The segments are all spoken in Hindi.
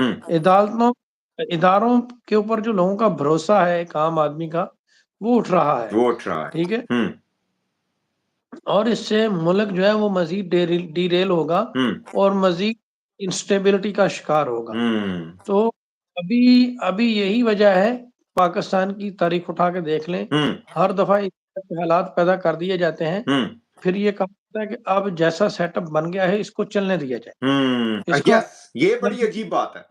हुँ, अदालतों इदारों के ऊपर जो लोगों का भरोसा है एक आम आदमी का, वो उठ रहा है, वो उठ रहा है। ठीक है? हुँ, और इससे मुल्क जो है वो मज़ीद डिरेल होगा हुँ, और मज़ीद इंस्टेबिलिटी का शिकार होगा। हुँ, तो अभी अभी यही वजह है, पाकिस्तान की तारीख उठा के देख लें, हुँ, हर दफ़ा इस तरह के हालात पैदा कर दिए जाते हैं, हुँ, फिर ये कहा जाता है कि अब जैसा सेटअप बन गया है, इसको चलने दिया जाए। इसको यस, ये बड़ी अजीब बात है।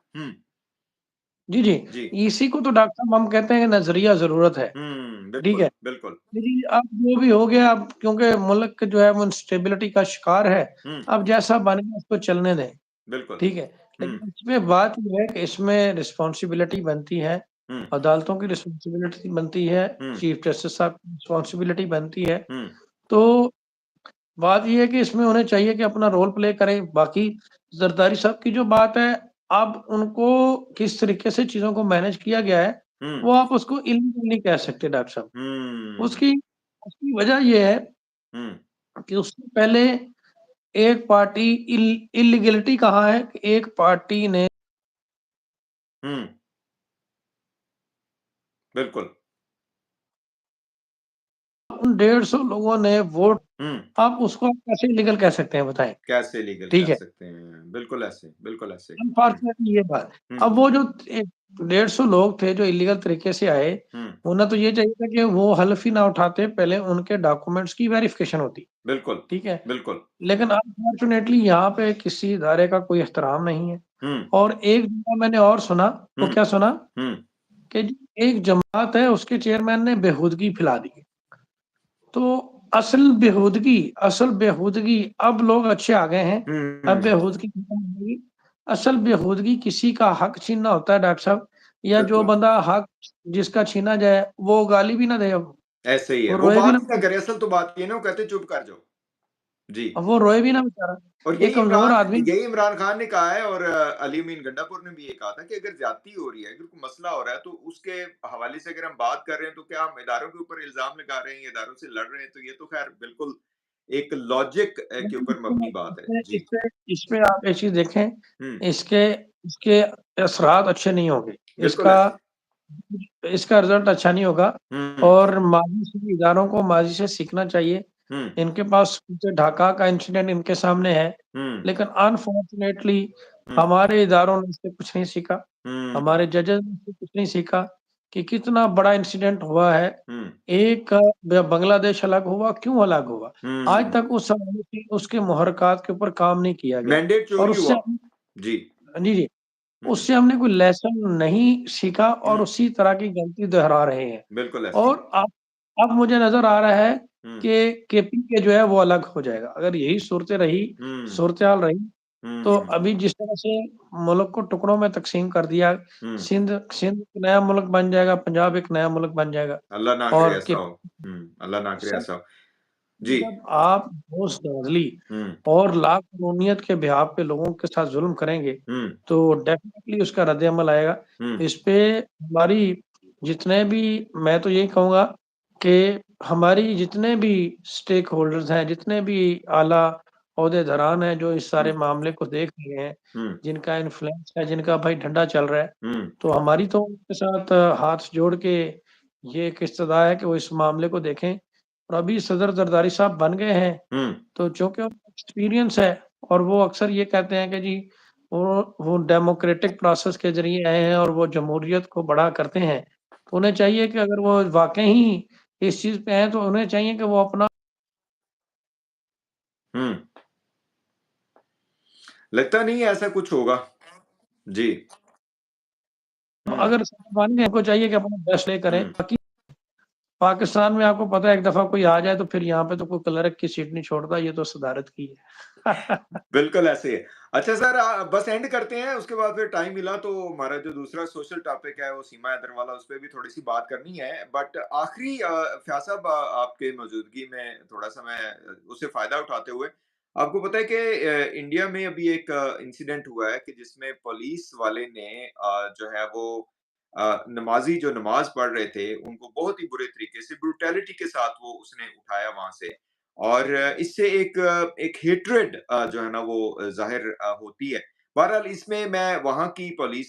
जी, जी। जी। इसी को तो डॉक्टर साहब हम कहते हैं कि नज़रिया ज़रूरत है, ठीक बिल्कुल, है? बिल्कुल। जी, अब जो भी हो गया अब क्योंकि मुल्क जो है वो इंस्टेबिलिटी का शिकार है, हुँ, अब जैसा बन गया उसको चलने दें, बिल्कुल। ठीक है? हुँ, लेकिन इसमें बात ये है कि इसमें रिस्पॉन्सिबिलिटी बनती है, हुँ, अदालतों की रिस्पॉन्सिबिलिटी बनती है, हुँ, चीफ जस्टिस साहब की रिस्पॉन्सिबिलिटी बनती है। हुँ, तो बात ये है कि इसमें उन्हें चाहिए कि अपना रोल प्ले करें, बाकी ज़रदारी साहब की जो बात है, अब उनको किस तरीके से चीज़ों को मैनेज किया गया है, हुँ, वो आप उसको इल्लीगल नहीं कह सकते डॉक्टर साहब। हुँ, उसकी उसकी वजह ये है हुँ, कि उससे पहले एक पार्टी इल्लीगैलिटी कहाँ है कि एक पार्टी ने हुँ, बिल्कुल। उन 150 लोगों ने वोट हुँ, आप उसको आप कैसे इल्लीगल कह सकते हैं बताएँ? कैसे लीगल ठीक कह है, सकते हैं? बिल्कुल ऐसे, बिल्कुल ऐसे। अनफॉर्चुनेटली ये बात। हुँ, अब वो जो 150 लोग थे जो इल्लीगल तरीके से आए, हुँ, उन्हें तो ये चाहिए था कि वो हल्फ ही ना उठाते, पहले उनके डॉक्यूमेंट्स की वेरिफिकेशन होती, बिल्कुल, ठीक है? बिल्कुल। लेकिन अनफॉर्चुनेटली यहाँ पे किसी इदारे का कोई एहतराम नहीं है। हुँ, और एक जगह मैंने और सुना, वो हुँ, क्या सुना? हुँ, कि जी एक जमात है उसके चेयरमैन ने बेहूदगी फैला दी है। तो असल बेहूदगी अब लोग अच्छे आ गए हैं, अब हुँ, बेहूदगी खत्म हो गई। असल बेहूदगी किसी का हक छीनना होता है डॉक्टर साहब या जो बिल्कुल। बंदा हक जिसका छीना जाए, वो गाली भी ना दे अब, ऐसे ही है। वो वो रोए भी बात ना ही ना करे, असल तो बात ये है ना, वो कहते हैं चुप कर जाओ। जी। अब वो रोए भी ना बेचारा। और एक कमज़ोर आदमी यही इमरान खान ने कहा है, और अली अमीन गंडापुर ने भी ये कहा था कि अगर ज्यादती हो रही है, अगर कोई मसला हो रहा है, तो उसके हवाले से अगर हम बात कर रहे हैं, तो क्या हम इदारों के ऊपर इल्जाम लगा रहे हैं, इदारों से लड़ रहे हैं? तो ये तो खैर बिल्कुल एक लॉजिक के ऊपर मबनी बात है। इसमें जी। इसमें इसमें आप एक चीज़ देखें, हुँ, इसके इसके असरात अच्छे नहीं होंगे। बिल्कुल इसका ऐसे। इसका रिज़ल्ट अच्छा नहीं होगा हुँ, और माज़ी से इदारों को माज़ी से सीखना चाहिए। हुँ, इनके पास जो ढाका का इंसिडेंट इनके सामने है, हुँ, लेकिन अनफॉर्चुनेटली हुँ, हमारे इदारों ने इससे कुछ नहीं सीखा। हुँ, हमारे जजेस ने इससे कुछ नहीं सीखा कि कितना बड़ा इंसिडेंट हुआ है। हुँ, एक ब बांग्लादेश अलग हुआ, क्यों अलग हुआ? आज हुँ। तक उस हवाले से उसके मुहर्रकात के ऊपर काम नहीं किया गया मैंडेट और चोरी उससे हुआ। हम जी। जी, जी। हुँ, उससे हमने कोई लेसन नहीं सीखा हुँ, और उसी तरह की गलती दोहरा रहे हैं। बिल्कुल ऐसे ही है। और अब मुझे नज़र आ रहा है हुँ, कि केपी जो है वो अलग हो जाएगा। अगर यही हुँ, सूरत-हाल रही, तो हुँ, अभी जिस तरह से मुल्क को टुकड़ों में तक़सीम कर दिया, हुँ। सिंध सिंध एक नया मुल्क बन जाएगा, पंजाब एक नया मुल्क बन जाएगा अल्लाह ना करे और ऐसा हो। अल्लाह ना करे सब ऐसा हो। जी। जब आप बुज़दिली हुँ, और लाक़नूनियत के बिहाफ़ पे लोगों के साथ ज़ुल्म करेंगे, हुँ, तो डेफ़िनेटली उसका रद्द-ए-अमल आएगा। हुँ, इस पे हमारी जितने भी मैं तो यही कहूँगा कि हमारी जितने भी स्टेक होल्डर्स हैं, जितने भी आला ओहदेदारान हैं, जो इस हुँ, सारे मामले को देख रहे हैं, हुँ, जिनका इन्फ्लुएंस है, जिनका भाई डंडा चल रहा है, हुँ, तो हमारी तो उनके साथ हाथ जोड़ के ये एक इस्तदा है कि वो इस मामले को देखें और अभी सदर ज़रदारी साहब बन गए हैं, हुँ, तो चूँकि उनको एक्सपीरियंस है और वो अक्सर ये कहते हैं कि जी वो डेमोक्रेटिक प्रोसेस के ज़रिए आए हैं और वो जमहूरियत को बड़ा करते हैं। तो उन्हें चाहिए कि अगर वो वाक़ई ही इस चीज़ पे हैं, तो उन्हें चाहिए कि वो अपना हुँ। लगता नहीं है ऐसा कुछ होगा। जी। हुँ, अगर बन गए, उनको चाहिए कि अपना बेस्ट प्ले करें। हुँ। बाकी पाकिस्तान में आपको पता है एक दफ़ा कोई आ जाए, तो फिर यहाँ पे तो कोई क्लर्क की सीट नहीं छोड़ता, ये तो सदारत की है। बिल्कुल ऐसे ही है। अच्छा सर, बस एंड करते हैं, उसके बाद फिर टाइम मिला तो हमारा जो दूसरा सोशल टॉपिक है वो सीमा हैदर वाला, उस पे भी थोड़ी-सी बात करनी है। बट आखिरी फ़याज़ साहब, आपके मौजूदगी में थोड़ा-सा मैं उससे फ़ायदा उठाते हुए, आपको पता है कि इंडिया में अभी एक इंसिडेंट हुआ है कि जिसमें पुलिस वाले ने जो है वो नमाज़ी जो नमाज़ पढ़ रहे थे, उनको बहुत ही बुरे तरीके से ब्रूटैलिटी के साथ वो उसने उठाया वहाँ से। और इससे एक हेट्रेड जो है ना वो ज़ाहिर होती है। बहरहाल इसमें मैं वहाँ की पुलिस